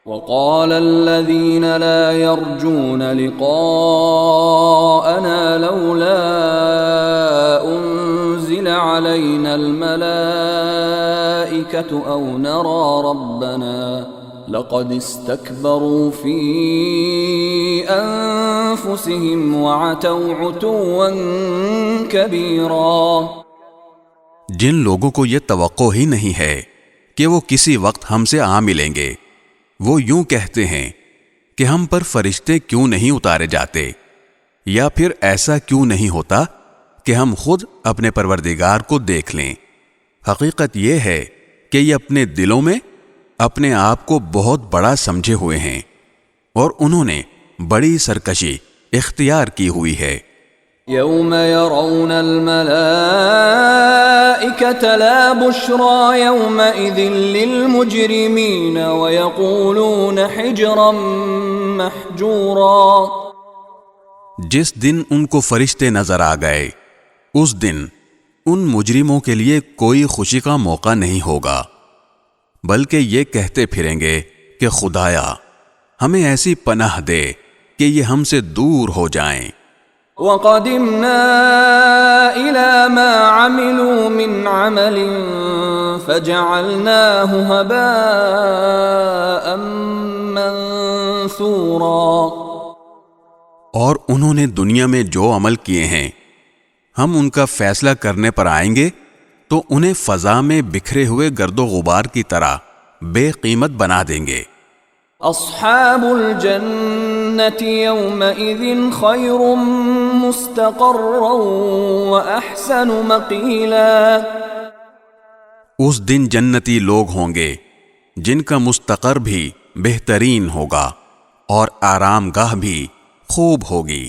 وقال الذين لا يرجون لقاءنا لولا أنزل علينا الملائكة أو نرى ربنا لقد استكبروا في أنفسهم وعتوا عتوا كبيرا۔ جن لوگوں کو یہ توقع ہی نہیں ہے کہ وہ کسی وقت ہم سے آ ملیں گے، وہ یوں کہتے ہیں کہ ہم پر فرشتے کیوں نہیں اتارے جاتے، یا پھر ایسا کیوں نہیں ہوتا کہ ہم خود اپنے پروردگار کو دیکھ لیں۔ حقیقت یہ ہے کہ یہ اپنے دلوں میں اپنے آپ کو بہت بڑا سمجھے ہوئے ہیں اور انہوں نے بڑی سرکشی اختیار کی ہوئی ہے۔ يوم يرون الملائكة لا بشرى يومئذ للمجرمين ويقولون حجرا محجورا۔ جس دن ان کو فرشتے نظر آ گئے، اس دن ان مجرموں کے لیے کوئی خوشی کا موقع نہیں ہوگا، بلکہ یہ کہتے پھریں گے کہ خدایا ہمیں ایسی پناہ دے کہ یہ ہم سے دور ہو جائیں۔ وَقَدِمْنَا إِلَى مَا عَمِلُوا مِنْ عَمَلٍ فَجَعَلْنَاهُ هَبَاءً مَنْثُورًا۔ اور انہوں نے دنیا میں جو عمل کیے ہیں ہم ان کا فیصلہ کرنے پر آئیں گے تو انہیں فضا میں بکھرے ہوئے گرد و غبار کی طرح بے قیمت بنا دیں گے۔ اصحاب الجنة يومئذ خير مستقرا واحسن مقيلا۔ اس دن جنتی لوگ ہوں گے جن کا مستقر بھی بہترین ہوگا اور آرام گاہ بھی خوب ہوگی۔